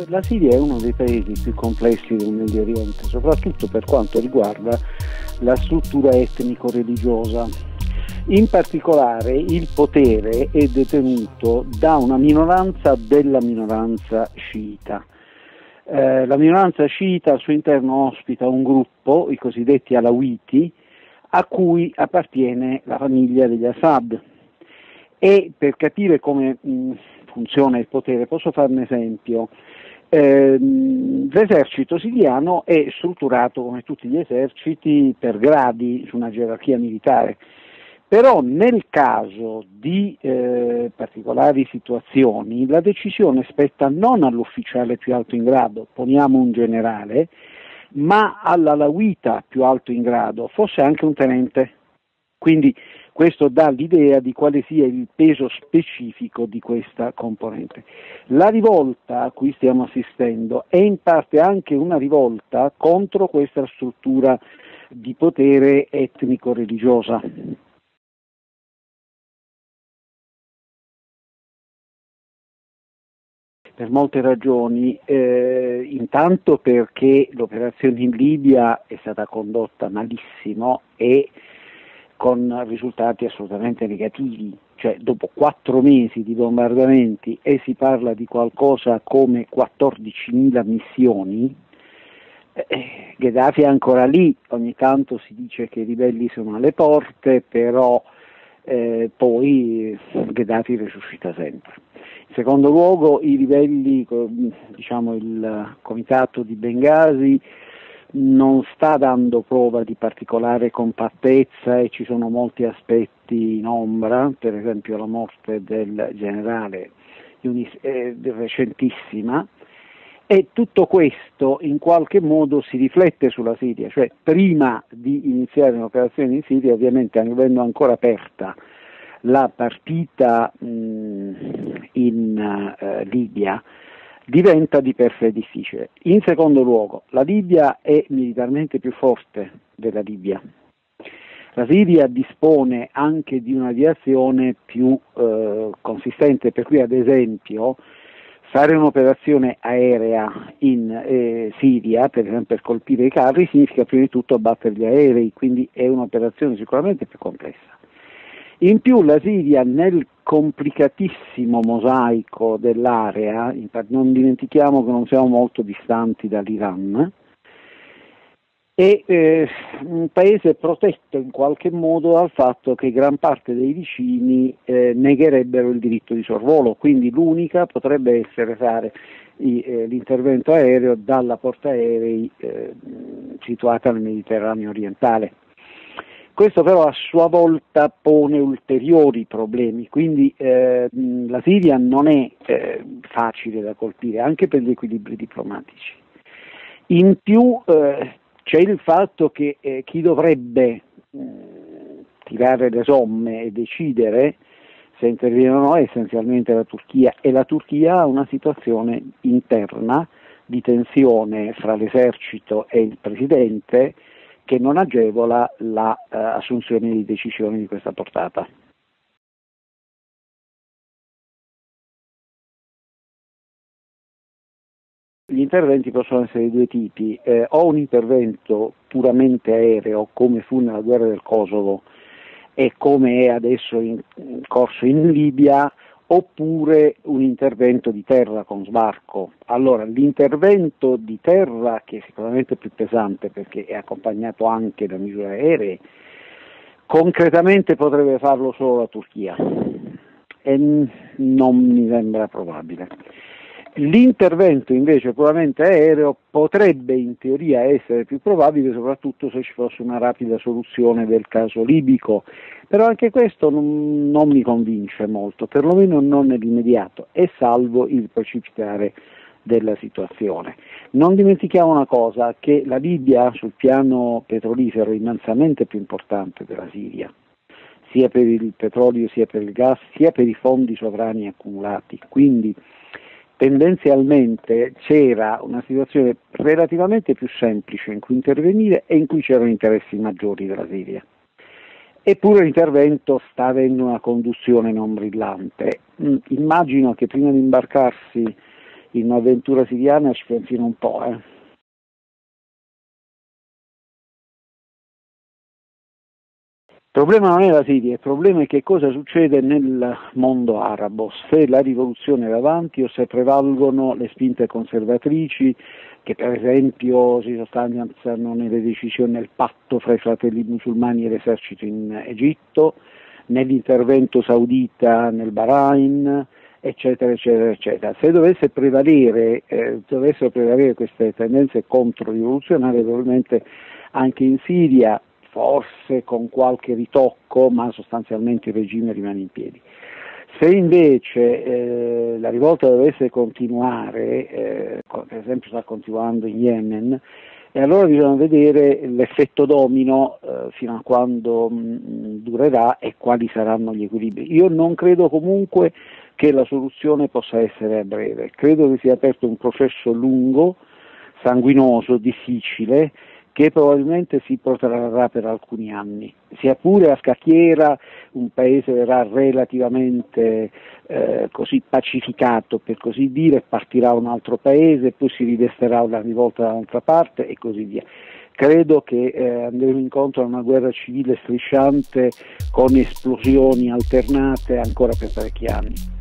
La Siria è uno dei paesi più complessi del Medio Oriente, soprattutto per quanto riguarda la struttura etnico-religiosa. In particolare il potere è detenuto da una minoranza della minoranza sciita. La minoranza sciita al suo interno ospita un gruppo, i cosiddetti alawiti, a cui appartiene la famiglia degli Assad. E per capire come funziona il potere posso fare un esempio. L'esercito siriano è strutturato come tutti gli eserciti per gradi su una gerarchia militare, però nel caso di particolari situazioni la decisione spetta non all'ufficiale più alto in grado, poniamo un generale, ma all'alawita più alto in grado, fosse anche un tenente. Quindi questo dà l'idea di quale sia il peso specifico di questa componente. La rivolta a cui stiamo assistendo è in parte anche una rivolta contro questa struttura di potere etnico-religiosa. Per molte ragioni, intanto perché l'operazione in Libia è stata condotta malissimo e con risultati assolutamente negativi, cioè dopo 4 mesi di bombardamenti e si parla di qualcosa come 14.000 missioni, Gheddafi è ancora lì, ogni tanto si dice che i ribelli sono alle porte, però poi Gheddafi risuscita sempre. In secondo luogo i ribelli, diciamo il comitato di Bengasi, non sta dando prova di particolare compattezza e ci sono molti aspetti in ombra, per esempio la morte del generale recentissima, e tutto questo in qualche modo si riflette sulla Siria, cioè prima di iniziare un'operazione in Siria, ovviamente avendo ancora aperta la partita in Libia, diventa di per sé difficile. In secondo luogo, la Libia è militarmente più forte della Libia. La Siria dispone anche di un'aviazione più consistente, per cui ad esempio fare un'operazione aerea in Siria, per esempio per colpire i carri, significa prima di tutto abbattere gli aerei, quindi è un'operazione sicuramente più complessa. In più la Siria nel complicatissimo mosaico dell'area, non dimentichiamo che non siamo molto distanti dall'Iran, è un paese protetto in qualche modo dal fatto che gran parte dei vicini negherebbero il diritto di sorvolo, quindi l'unica potrebbe essere fare l'intervento aereo dalla portaerei situata nel Mediterraneo orientale. Questo però a sua volta pone ulteriori problemi, quindi la Siria non è facile da colpire, anche per gli equilibri diplomatici. In più c'è il fatto che chi dovrebbe tirare le somme e decidere se interviene o no è essenzialmente la Turchia, e la Turchia ha una situazione interna di tensione fra l'esercito e il presidente che non agevola l'assunzione di decisioni di questa portata. Gli interventi possono essere di due tipi, o un intervento puramente aereo come fu nella guerra del Kosovo e come è adesso in corso in Libia, oppure un intervento di terra con sbarco. Allora, l'intervento di terra, che è sicuramente più pesante perché è accompagnato anche da misure aeree, concretamente potrebbe farlo solo la Turchia e non mi sembra probabile. L'intervento invece puramente aereo potrebbe in teoria essere più probabile, soprattutto se ci fosse una rapida soluzione del caso libico, però anche questo non mi convince molto, perlomeno non nell'immediato, e salvo il precipitare della situazione. Non dimentichiamo una cosa, che la Libia sul piano petrolifero è immensamente più importante della Siria, sia per il petrolio, sia per il gas, sia per i fondi sovrani accumulati, quindi tendenzialmente c'era una situazione relativamente più semplice in cui intervenire e in cui c'erano interessi maggiori della Siria. Eppure l'intervento sta avendo una conduzione non brillante. Immagino che prima di imbarcarsi in un'avventura siriana ci pensino un po'. Il problema non è la Siria, il problema è che cosa succede nel mondo arabo, se la rivoluzione va avanti o se prevalgono le spinte conservatrici che per esempio si sostanziano nelle decisioni nel patto fra i fratelli musulmani e l'esercito in Egitto, nell'intervento saudita nel Bahrain, eccetera, eccetera, eccetera. Se dovessero prevalere queste tendenze controrivoluzionarie, probabilmente anche in Siria, forse con qualche ritocco, ma sostanzialmente il regime rimane in piedi. Se invece la rivolta dovesse continuare, per esempio sta continuando in Yemen, e allora bisogna vedere l'effetto domino fino a quando durerà e quali saranno gli equilibri. Io non credo comunque che la soluzione possa essere a breve, credo che sia aperto un processo lungo, sanguinoso, difficile, che probabilmente si protrarrà per alcuni anni. Sia pure a scacchiera un paese verrà relativamente così pacificato, per così dire, partirà un altro paese, poi si ridesterà una rivolta da un'altra parte e così via. Credo che andremo incontro a una guerra civile strisciante con esplosioni alternate ancora per parecchi anni.